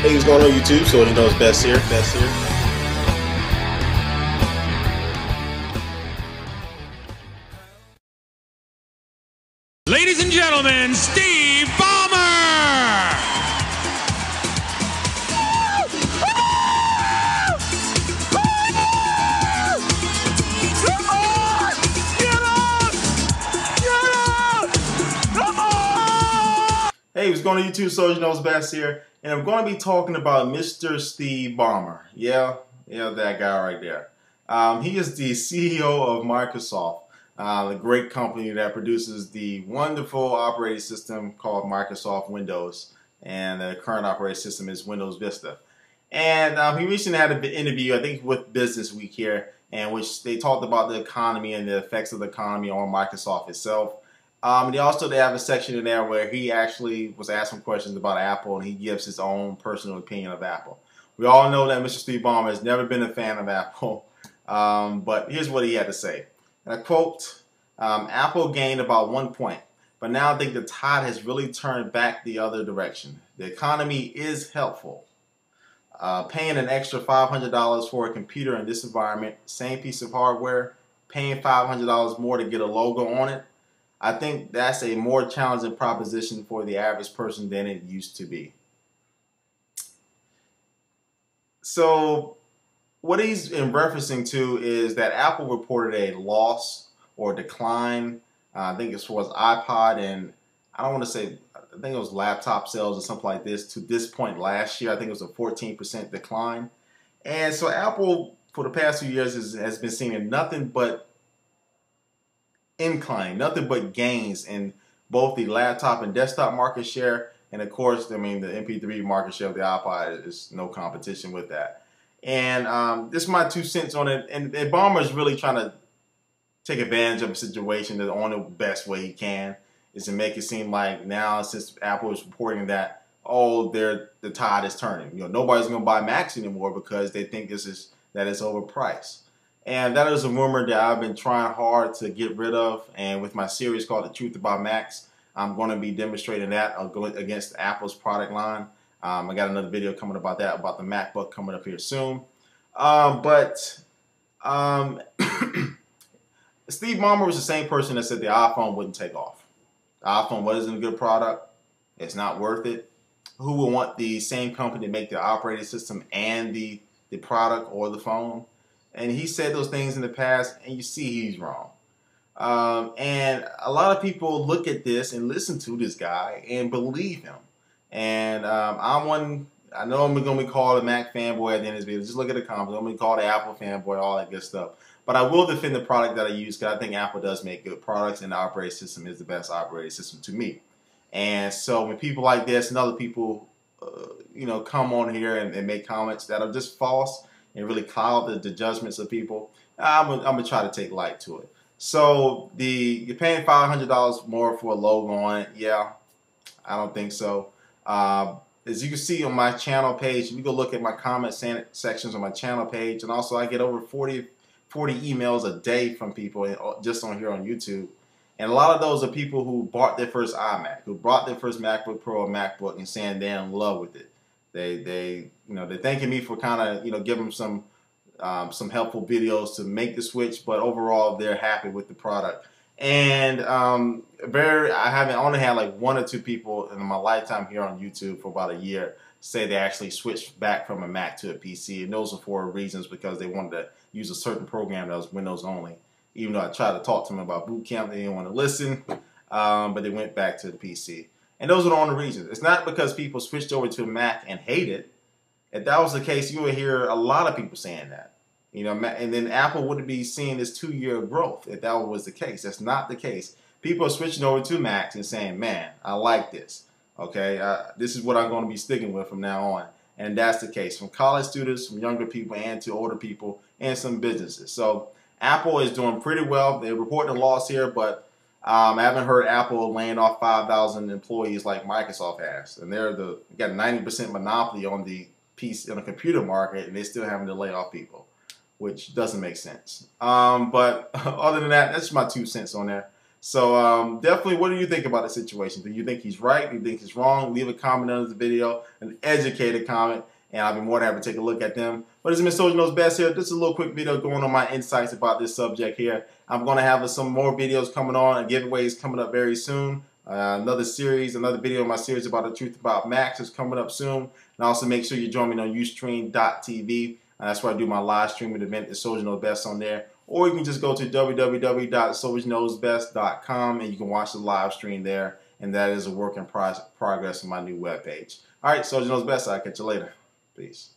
Hey, what's going on YouTube? Soldier Knows Best here. Ladies and gentlemen, Steve Ballmer! Hey, what's going on YouTube? Soldier Knows Best here. And I'm going to be talking about Mr. Steve Ballmer. Yeah, that guy right there. He is the CEO of Microsoft, the great company that produces the wonderful operating system called Microsoft Windows. And the current operating system is Windows Vista. And he recently had an interview, I think, with Business Week here, in which they talked about the economy and the effects of the economy on Microsoft itself. They have a section in there where he actually was asked some questions about Apple, and he gives his own personal opinion of Apple. We all know that Mr. Steve Ballmer has never been a fan of Apple, but here's what he had to say. And I quote, Apple gained about 1 point, but now I think the tide has really turned back the other direction. The economy is helpful. Paying an extra $500 for a computer in this environment, same piece of hardware, paying $500 more to get a logo on it, I think that's a more challenging proposition for the average person than it used to be. So what he's in referencing to is that Apple reported a loss or decline, I think as far as iPod and I don't want to say, I think it was laptop sales or something like this to this point last year. I think it was a 14% decline. And so Apple for the past few years has been seeing nothing but incline, nothing but gains in both the laptop and desktop market share, and of course, I mean the MP3 market share of the iPod is no competition with that. And this is my 2 cents on it. And Ballmer is really trying to take advantage of a situation that on the best way he can is to make it seem like now since Apple is reporting that the tide is turning. Nobody's going to buy Macs anymore because they think that it's overpriced. And that is a rumor that I've been trying hard to get rid of. And with my series called The Truth About Macs, I'm going to be demonstrating that against Apple's product line. I got another video coming about that, about the MacBook coming up here soon. Steve Ballmer was the same person that said the iPhone wouldn't take off. The iPhone wasn't a good product. It's not worth it. Who would want the same company to make the operating system and the product or the phone? And he said those things in the past, and you see he's wrong. And a lot of people look at this and listen to this guy and believe him. And I know I'm going to be called a Mac fanboy at the end of this video. Just look at the comments. I'm going to be called an Apple fanboy, all that good stuff. But I will defend the product that I use because I think Apple does make good products, and the operating system is the best operating system to me. And so when people like this and other people, come on here and make comments that are just false and really cloud the judgments of people, I'm gonna try to take light to it. So you're paying $500 more for a logo on it. Yeah, I don't think so. As you can see on my channel page, you go look at my comment sections on my channel page, and also I get over 40 emails a day from people just on here on YouTube. And a lot of those are people who bought their first iMac, who bought their first MacBook Pro or MacBook and saying they're in love with it. They're thanking me for kind of, giving them some helpful videos to make the switch, but overall they're happy with the product. And I only had like 1 or 2 people in my lifetime here on YouTube for about a year say they actually switched back from a Mac to a PC, and those are for reasons because they wanted to use a certain program that was Windows only. Even though I tried to talk to them about Boot Camp, they didn't want to listen, but they went back to the PC. And those are the only reasons. It's not because people switched over to a Mac and hate it. If that was the case, you would hear a lot of people saying that. And then Apple wouldn't be seeing this 2-year growth if that was the case. That's not the case. People are switching over to Macs and saying, man, I like this. Okay, this is what I'm going to be sticking with from now on. And that's the case from college students, from younger people, and to older people, and some businesses. So Apple is doing pretty well. They're reporting a loss here, but I haven't heard Apple laying off 5,000 employees like Microsoft has. And they're got a 90% monopoly on the computer market, and they're still having to lay off people, which doesn't make sense. But other than that, that's my 2 cents on there. So definitely, what do you think about the situation? Do you think he's right? Do you think he's wrong? Leave a comment under the video, an educated comment, and I'll be more than happy to take a look at them. But it's Mr. Soldier Knows Best here. This is a little quick video going on my insights about this subject here. I'm going to have some more videos coming on and giveaways coming up very soon. Another video in my series about the truth about Max is coming up soon. And also make sure you join me on Ustream.tv. That's where I do my live streaming event, the Soldier Knows Best, on there. Or you can just go to www.soldierknowsbest.com and you can watch the live stream there. And that is a work in progress on my new webpage. All right, Soldier Knows Best. I'll catch you later. Peace.